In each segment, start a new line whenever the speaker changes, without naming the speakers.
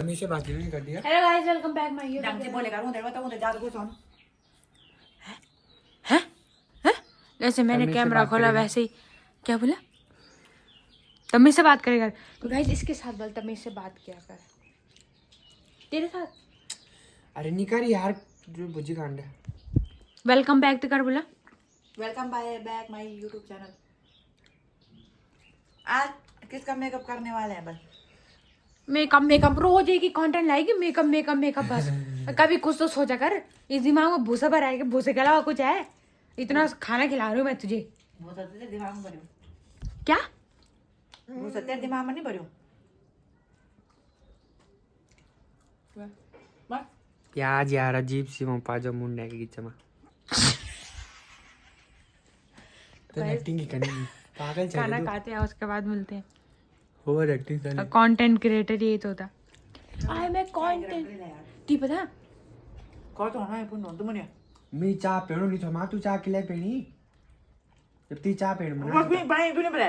हमेशा बात ही नहीं कर दिया।
Hello guys, welcome back my YouTube.
ढंग से बोलेगा उधर बताओ उधर जा कुछ हम
हैं हैं जैसे मैंने
तमीज़ से
कैमरा
बात
खोला
करेगा।
वैसे ही क्या बोला? तमीज़ से बात करेगा। तो गाइस इसके साथ बोल तमीज़ से बात किया कर। तेरे साथ
अरे नहीं कर यार, जो बुझी कांड है।
वेलकम बैक तो कर बोला।
Welcome back my YouTube channel. आज किसका मेकअप करने वाले हैं? बस
मेकअप रोज एक ही कंटेंट लाएगी। मेकअप बस। कभी कुछ तो सोचा कर। इस दिमाग में भूसा भरा है कि भूसे के अलावा कुछ है? इतना खाना खिला रही हूँ मैं तुझे।
वो सत्य दिमाग में भरियो,
क्या
वो सत्य दिमाग में नहीं भरियो। बस
प्याज यार अजीब सी वो पाजो मुंडे की चमा। तो एक्टिंग ही करनी पागल चल
खाना खाते हैं उसके बाद मिलते हैं।
ओवर एक्टिंग करनी।
कंटेंट क्रिएटर यही तो होता। आए मैं कंटेंट ती पता
कौन तो ना पुन तुम ने
मैं चाह पेणो नहीं था मां तू चाह के ले पेणी जब ती चाह पेण मना
बस भी बने तूने बोला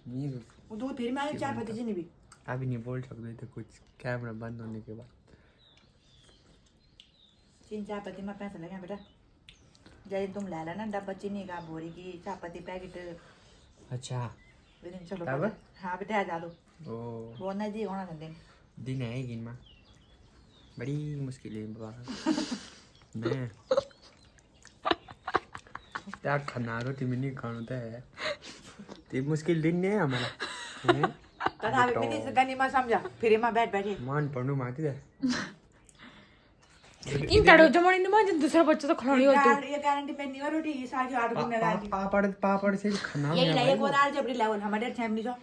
नहीं
वो दूध फिर में आए चार पत्ती जी भी
अभी नहीं बोल सकते थे कुछ कैमरा बंद होने के बाद।
3-4 पत्ती में पैसा लगे बेटा। जब तुम ला लेना डब्बा चीनी का बोरी की 4 पत्ती पैकेट।
अच्छा
चलो
तब?
हाँ बेटा आ दो
ओ
वो नहीं जी होना दिन
दिन आएगी मां बड़ी मुश्किल है बाबा। मैं क्या खाना रोटी में नहीं खाना होता है ते मुश्किल दिन नहीं है हमारा।
तथा अभी नहीं गनी में समझा फिर में बैठे
मान पढ़ू माती है
इन तड़ो जमाने में जब दूसरा बच्चा तो खिलाड़ी हो तो
ये गारंटी पे नहीं रोटी ये सारी आठ गुना गारंटी
पापड़ से खाना
यही लाइए को दाल जबरी लेवल हमारे फैमिली जो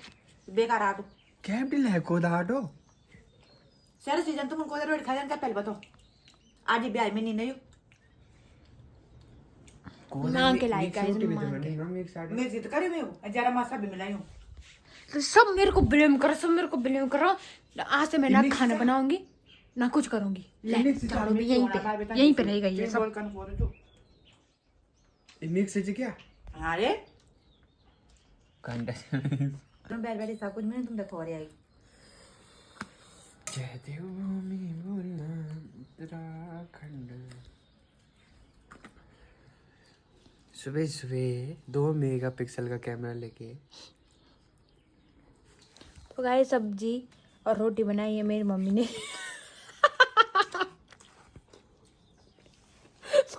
बेकार आ तो
कैप डी को दाटो
सर सीजन तुम को रोटी खा जान का पहले बताओ आज ब्याह में नहीं नहीं
मां के लायक है
मैं जिद करे मैं जरा मासा भी मिलाई हूं
तो सब मेरे को ब्लेम करो। आज से मैं ना खाना बनाऊंगी ना कुछ करूंगी। ले झाड़ू भी यहीं पे रहेगा ये सब।
बोल कन बोल जो
मिक्स है क्या
अरे
कांडा
तुम बैठ बैठे सब कुछ मैंने तुम देखो रही आई
जय देवभूमि बोलना उत्तराखंड। सुबह सुबह 2 मेगापिक्सल का कैमरा लेके
तो गाइस सब्जी और रोटी बनाई है मेरी मम्मी ने।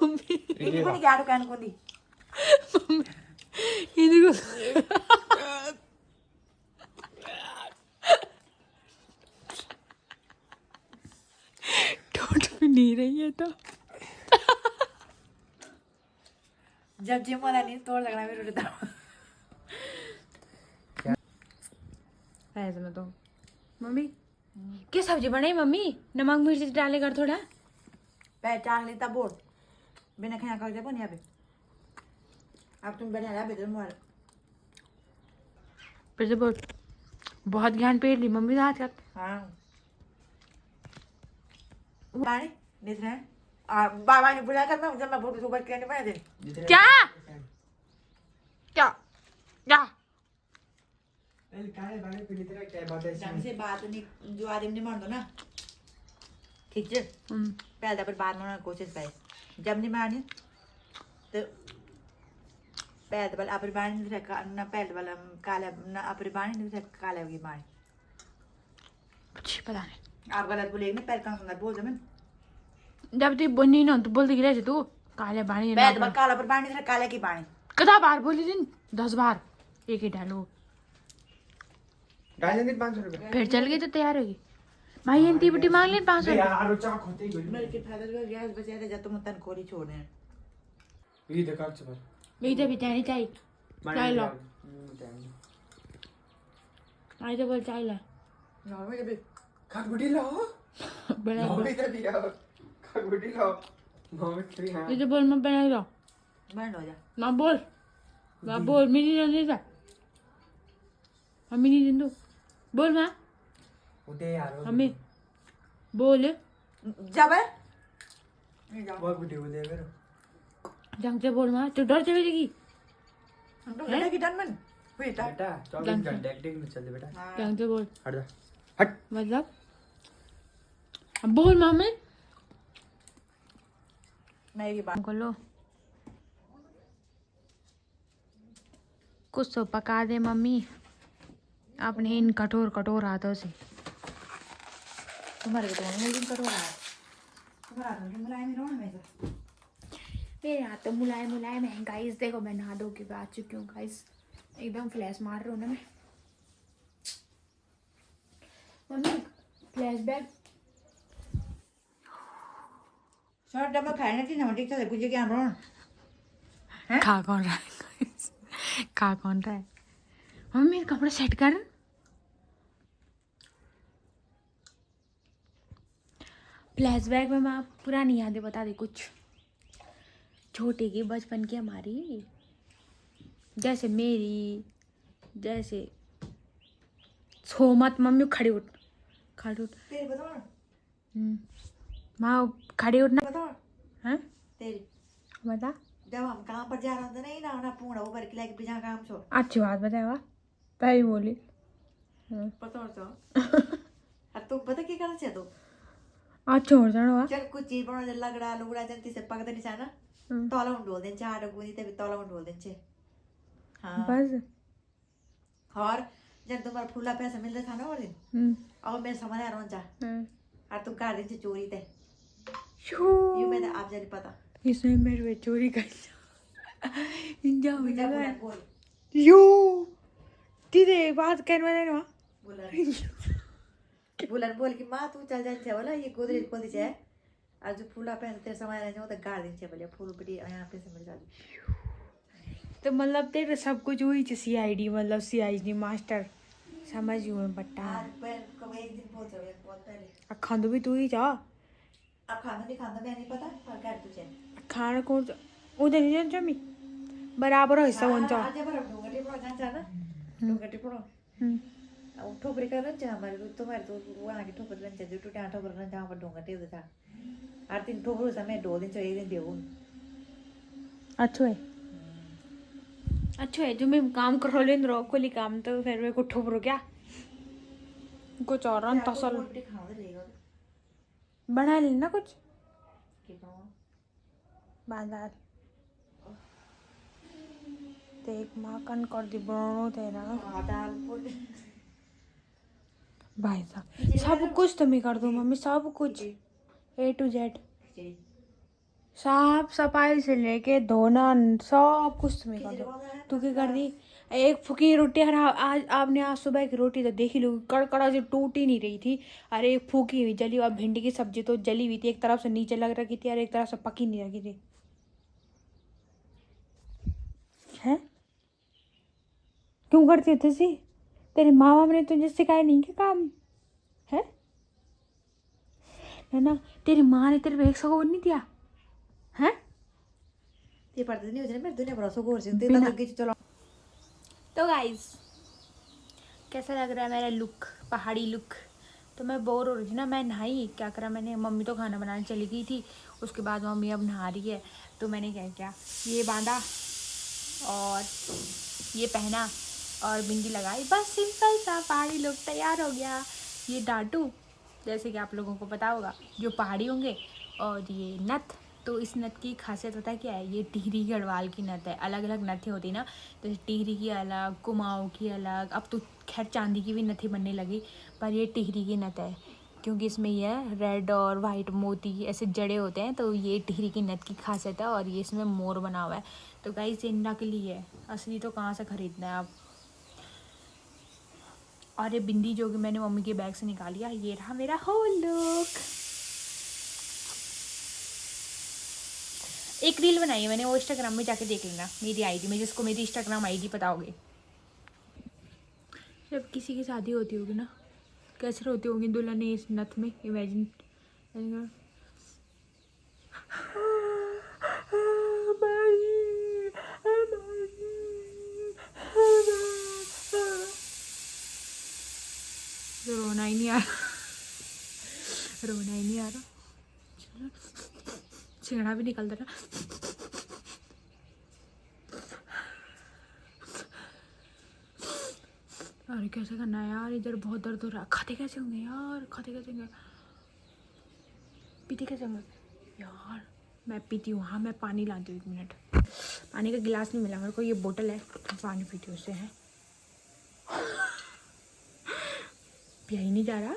मम्मी
ये बनी क्या दुकान को दी
ये देखो टूट भी नहीं रही है तो
जब जिम वाला नहीं तोड़ लगना मेरे रोटी
ऐसे में तो मम्मी क्या सब्जी बनाई मम्मी? नमक मिर्च डाले कर थोड़ा।
पहचान लेता बोल बिना खाना खा जाबो नहीं अबे अब तुम बना ला बेदर मोर
फिर से बोल। बहुत ज्ञान पेड़ ली मम्मी हाथ का।
हां पानी देख रहे हैं बाबा ने बुला कर मैं जब मैं फोटो सुबह करने बना दे
क्या क्या क्या
काले बाले पे तेरा क्या बात है
ढंग से बात नहीं जो आदमी नहीं मान दो ना ठीक है पहले पर बात मारने की कोशिश करे जब नहीं मानी तो पहले वाला अपर बाणी नहीं रखा ना पहले वाला काला ना अपर बाणी नहीं रखा काला की बाणी
कुछ पता नहीं।
आप गलत बोले ना पहले कहाँ गलत बोल दे
जब तू बोलनी ना तो बोलती गिरा तू काले बाणी
पहले वाला काला पर बाणी नहीं रखा काला की बाणी
कदा बार बोली दिन 10 बार एक ही डालो
डालेंगे 500 रुपए
फिर चल गई तो तैयार होगी। भाई एंटी बुटी मांग ले 500
यार चाक होते ही
मेरे के फायदा जो गैस बचा दे जब तुम तन खोरी छोड़ने
ये देखा से पर
मेरी तो भी चाय चाहिए। चाय लो आई तो बोल चाय ला
नॉर्मल भी
खगबुड़ी लाओ
बना
नॉर्मल तो भी यार खगबुड़ी लाओ नॉर्मल फ्री हां
ये तो बोल मैं बना लो
बंद हो जा
ना बोल मेरी नहीं था मम्मी नहीं दिन दो बोल मां
उठे यार
मम्मी बोल
जब है
बहुत वीडियो दे करो
ढंग से बोल मां तू डर जाएगी
हम तो लड़के की डन मन बेटा
बेटा 24 घंटे एक्टिंग में चल बेटा।
हाँ।
ढंग से बोल।
हट जा हट।
मतलब अब बोल मम्मी।
मेरी बात
बोलो कुछ तो पका दे मम्मी अपने इन कठोर कठोर हाथों से।
तुम्हारे को तो नहीं दिन करो रहा तुम्हारा हाथ में मुलायम ही रहो ना मेरे
मेरे हाथ तो मुलायम मुलायम है गाइस। देखो मैं नहा धो के आ चुकी हूँ गाइस। एकदम फ्लैश मार रही हूँ ना मैं। मम्मी फ्लैशबैक
शॉर्ट डब्बा खाए ना थी ना ठीक था कुछ क्या हम
खा कौन रहा है खा कौन रहा है। मम्मी मेरे कपड़े सेट कर। फ्लैशबैक में मैं आप पुरानी यादें बता दे कुछ छोटे की बचपन की हमारी। जैसे मेरी जैसे सो मत मम्मी खड़ी उठ
तेरी बताओ
माँ खड़ी उठना
बताओ
हैं
तेरी
बता।
जब हम काम पर जा रहे थे नहीं ना पूरा ऊपर के लेके बिना काम छोड़
अच्छी बात बताया तभी बोली।
पता तो और तू पता क्या करना चाहिए तू
अच्छा हो जाना
चल कुछ चीज बना जल लगड़ा लुगड़ा जंती से पकड़ नहीं चाहना तोला उंडोल दें चार गुनी ते तोला उंडोल दें छे हाँ
बस।
और जब तुम्हारा फूला पैसा मिल रहा था ना और दिन और मेरे समझ आ रहा और तू कर दिन से चोरी थे यू मैं आप जाने पता
इसने मेरे चोरी कर जा
बोल
यू तेरे बात करने वाले ना
बुलन बोल कि माँ तू चल जाए बोला ये गोदरेज खोल दीजिए आज जो फूला पहन तेरे समय रहने वो तो गाड़ दीजिए बोले फूल बड़ी यहाँ पे से मिल जाती
तो मतलब तेरे सब कुछ हुई CID मतलब CID मास्टर समझ मैं बट्टा
आज कब एक दिन बहुत पहले
अखा तो भी तू ही जा
अब खाना नहीं खाना मैं नहीं पता पर कर तुझे
खाना कौन उधर नहीं जा मी बराबर हो हिस्सा कौन सा
आज बार ढोंगटी पड़ो जान जाना ढोंगटी पड़ो ठोकरी कर रहा हमारे तुम्हारे तो वो आगे ठोकर रहा जो टूटे ठोकर रहा जहाँ पर ढोंगटी होता था आर तीन ठोकर समय 2 दिन से एक दिन देऊ
अच्छा है जो मैं काम करो लेन रो कोली काम तो फिर मेरे को ठोकरो क्या कुछ और रन तसल बना लेना कुछ बांधा देख माँ कन कर दी बनानो थे ना भाई साहब सब कुछ तो मैं कर दूँ मम्मी सब कुछ A to Z साफ सफाई से लेके धोना सब कुछ तो मैं कर दूँ। तू क्या कर दी एक फूकी रोटी आज आपने आज सुबह की रोटी तो देख ही लो कड़कड़ा से टूट ही नहीं रही थी। अरे एक फूकी हुई जली और भिंडी की सब्जी तो जली हुई थी एक तरफ से नीचे लग रखी थी और एक तरफ से पकी नहीं रखी थी है क्यों करती है सी तेरे माँ बाप ने तुझे सिखाया नहीं क्या काम है ना तेरी माँ ने तेरे को 100 को नहीं दिया है
ये पढ़ते नहीं होते मेरे दुनिया भरोसा को और तेरा लग गई चलो।
तो गाइस कैसा लग रहा है मेरा लुक पहाड़ी लुक। तो मैं बोर हो रही थी ना मैं नहाई क्या करा मैंने मम्मी तो खाना बनाने चली गई थी उसके बाद मम्मी अब नहा रही है तो मैंने क्या किया ये बांधा और ये पहना और बिंदी लगाई बस सिंपल सा पहाड़ी लुक तैयार हो गया। ये डाटू जैसे कि आप लोगों को पता होगा जो पहाड़ी होंगे और ये नथ तो इस नथ की खासियत पता है क्या है ये टिहरी गढ़वाल की नथ है। अलग अलग नथें होती ना तो टिहरी की अलग कुमाऊँ की अलग अब तो खैर चांदी की भी नथें बनने लगी पर ये टिहरी की नथ है क्योंकि इसमें ये रेड और वाइट मोती ऐसे जड़े होते हैं तो ये टिहरी की नथ की खासियत है और ये इसमें मोर बना हुआ है। तो गाइस ये नकली है असली तो कहाँ से ख़रीदना है आप। और ये बिंदी जो कि मैंने मम्मी के बैग से निकाल लिया ये रहा मेरा होल लुक। एक रील बनाई है मैंने वो इंस्टाग्राम में जाके देख लेना मेरी आईडी में जिसको मेरी इंस्टाग्राम आईडी पता होगी। जब किसी की शादी होती होगी ना कैसे होती होगी दुल्हन इस नथ में इमेजिन रोना ही नहीं आ रहा रोना ही नहीं आ रहा छिंगड़ा भी निकलता था। अरे कैसे करना है यार, इधर बहुत दर्द हो रहा है। खाते कैसे होंगे यार, खाते कैसे होंगे, पीते कैसे होंगे यार। मैं पीती हूँ, हाँ मैं पानी लाती हूँ, 1 मिनट। पानी का गिलास नहीं मिला मेरे को, ये बोतल है, पानी पीती हूँ उससे। है पिया ही नहीं जा रहा।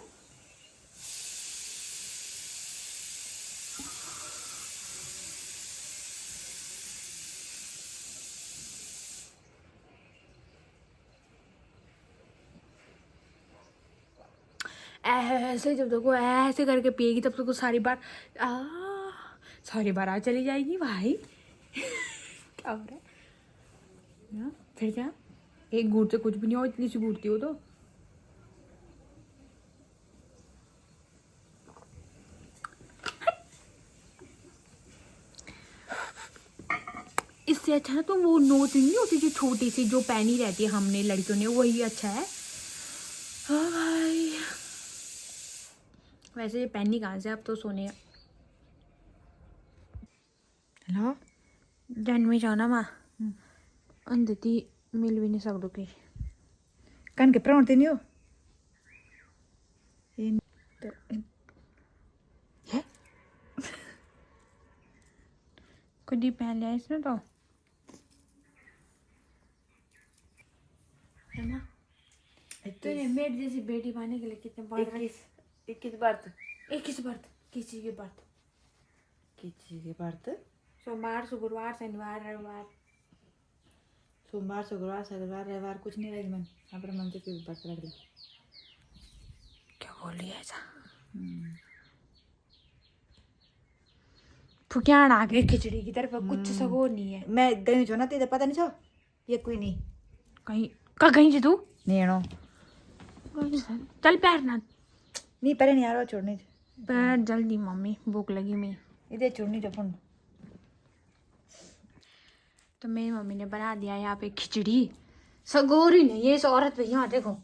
ऐसे जब देखो ऐसे करके पिएगी तब तक सारी बार सारी बार आ चली जाएगी भाई। क्या हो रहा है ना? फिर क्या, एक घूंट से कुछ भी नहीं हो, इतनी सी घूटती हो तो। इससे अच्छा ना तो वो नोच नहीं होती जो छोटी सी जो पहनी रहती है हमने लड़कियों ने, वही अच्छा है। हाँ भाई, वैसे ये पहनी कहाँ से, अब तो सोने
हेलो
जन्मी जाना माँ अंधती मिल भी नहीं सकदो की
कन के प्राण नहीं हो
खुद ही पहन लिया इसने तो, है ना। तो ये मेरे जैसी बेटी पाने के लिए कितने बार
21 बर्थ
21 बर्थ, किसी के बर्थ,
किसी के बर्थ
सोमवार शुक्रवार शनिवार रविवार,
सोमवार शुक्रवार शनिवार रविवार कुछ नहीं रहेगी मन अपने मन से क्यों बर्थ रख दी।
क्या बोल रही है ऐसा। फुकियान आ गई खिचड़ी की तरफ, कुछ सगो नहीं है।
मैं गई छो ना तेरे पता नहीं छो ये कोई नहीं
कहीं का गई थी तू,
नहीं आनो
चल पैर ना
नहीं पहले नहीं आ रहा छोड़ने
पैर जल्दी, मम्मी भूख लगी मैं।
इधर छोड़नी जो फोन।
तो मेरी मम्मी ने बना दिया यहाँ पे खिचड़ी, सगोरी नहीं है इस औरत पे। यहाँ देखो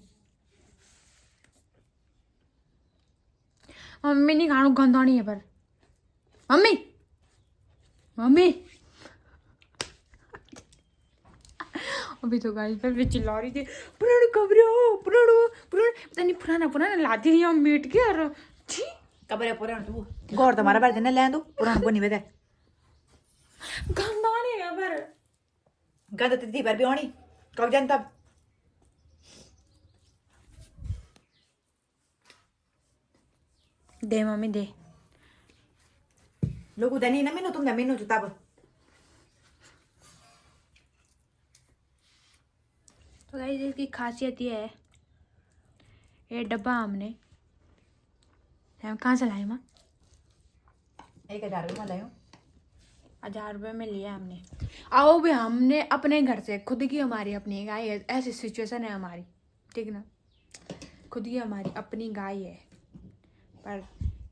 मम्मी नहीं खाना गंदा नहीं है पर मम्मी मम्मी अभी तो गाइस पर भी चिल्ला रही थी पुराना कबरो पुराना पुराना, पता नहीं पुराना पुराना लाती रही हम मीट के। और छी
कबर पुराण तू गौर तुम्हारा बार देने ले दो पुराण को नहीं बेटा
गंदा नहीं है पर
गंद तिथि पर भी होनी कब जान तब
दे मम्मी दे।
लोग उधर नहीं ना मैंने तुम मैंने तब
तो गाइस इसकी खासियत ये है, ये डब्बा हमने हम कहाँ से लाए माँ,
1000 रुपये लायो
1000 रुपये में लिया हमने। आओ भी हमने अपने घर से, खुद की हमारी अपनी गाय है, ऐसी सिचुएशन है हमारी, ठीक ना, खुद की हमारी अपनी गाय है पर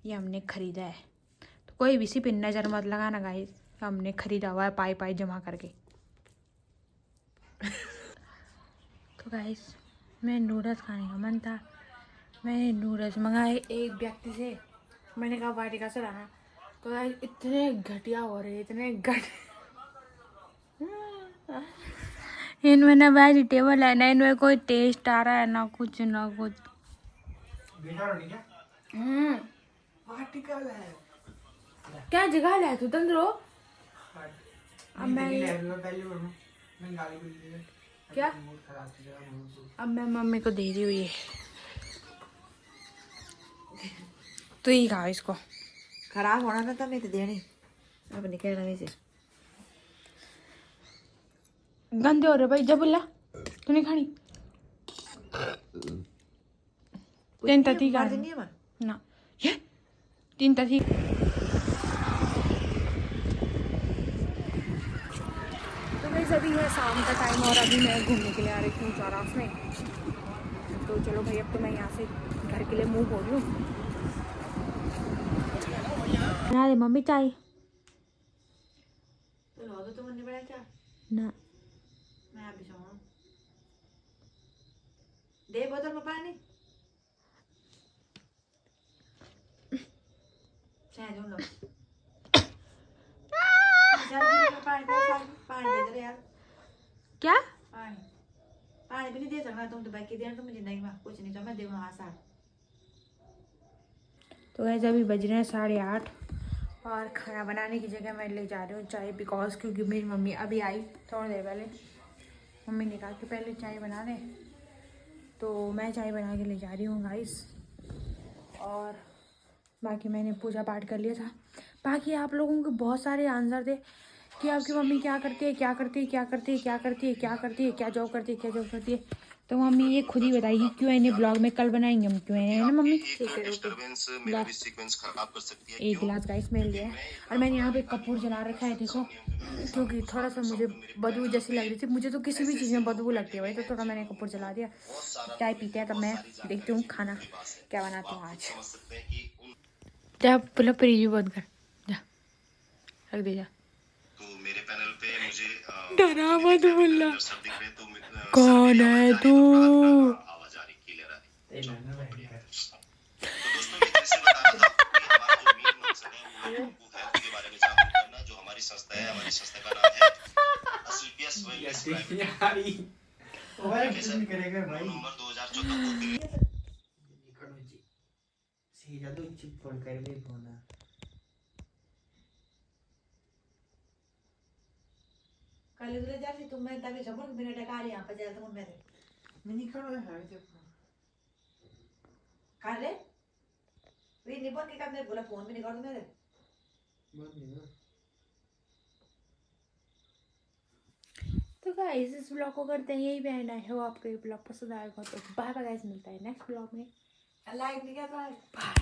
ये हमने खरीदा है। तो कोई भी सी पे नज़र मत लगाना गाइस, हमने खरीदा हुआ है पाई पाई जमा करके। तो गाइस मैं नूडल्स खाने का मन था, मैंने नूडल्स मंगाए एक व्यक्ति से, मैंने कहा वाटिका से लाना। तो गाइस इतने घटिया हो रहे, इतने इनमें ना वेजिटेबल है ना इनमें कोई टेस्ट आ रहा है, ना कुछ ना कुछ। क्या जगह ले तू तंद्रो, अब मैं क्या, अब मैं मम्मी को दे रही हूँ ये, तो ही खाओ इसको।
खराब होना था मैं तो देनी अब निकलना नहीं से
गंदे हो रहे भाई, जब बोला तू नहीं खानी तीन तथी का
नहीं है
ना, ये 3 तथी। तो गाइस अभी है शाम का टाइम और अभी मैं घूमने के लिए आ रही हूँ चौरास में। तो चलो भाई अब तो मैं यहाँ से घर के लिए मूव हो रही हूँ। बना दे मम्मी चाय
तो लो तो तुमने बनाया क्या
ना,
मैं अभी जाऊँ दे बोतल में पानी चाय दो लो पानी पानी दे दे यार
क्या
पानी पानी भी नहीं दे सकना मांगा तुम तो बाकी देना, तो मुझे नहीं मांगा कुछ नहीं, तो मैं देखूँ हाँ साथ।
तो गाइस अभी बज रहे हैं 8:30 और खाना बनाने की जगह मैं ले जा रही हूँ चाय, बिकॉज क्योंकि मेरी मम्मी अभी आई थोड़ी देर पहले। मम्मी ने कहा कि पहले चाय बना दे, तो मैं चाय बना के ले जा रही हूँ गाइस। और बाकी मैंने पूजा पाठ कर लिया था। बाकी आप लोगों के बहुत सारे आंसर थे कि आपकी मम्मी क्या करती है, क्या करती है, क्या करती है, क्या करती है, क्या करती है, क्या जॉब करती है, क्या जॉब करती है। तो मम्मी ये खुद ही बताएगी क्यों इन्हें ब्लॉग में कल बनाएंगे हम क्यों है ना मम्मी। एक गिलास गाइस मिल गया है और मैंने यहाँ पे कपूर जला रखा है देखो, क्योंकि थोड़ा सा मुझे बदबू जैसी लग रही थी। मुझे तो किसी भी चीज़ में बदबू लगती है भाई, तो थोड़ा मैंने कपूर जला दिया। चाय पीते हैं तब मैं देखती हूँ खाना क्या बनाती हूँ आज। जा बोला प्रीव्यू बंद कर, जा रख दे जा।
तो मेरे पैनल पे मुझे
डरा मत बोलना,
सब दिख रहे तो
कौन है तू?
आवाज आ रही क्लियर आ रही। तो दोस्तों मैं जैसे बता रहा था कि हमारा जो मेन मकसद है वो आपको हेल्थ के बारे में जागरूक करना। जो हमारी संस्था है, हमारी संस्था का नाम है असलपियस वेलनेस प्राइवेट।
करेगा भाई
नवंबर 2014 को दिल्ली
फोन कर भी फोन
कल उधर जा रही तुम, मैं तभी समझ बिना टका आ रही यहाँ पर जा तुम मेरे
मिनी करो है देखो
कर ले वे निपट के कर, मेरे बोला फोन भी नहीं कर दो मेरे।
बहुत नहीं ना।
तो गाइस इस ब्लॉग को करते हैं यही बहन है हो, आपको ये ब्लॉग पसंद आएगा तो बाय बाय गाइस, मिलता है नेक्स्ट ब्लॉग में।
लाइक नहीं कर रहा है।
बाय।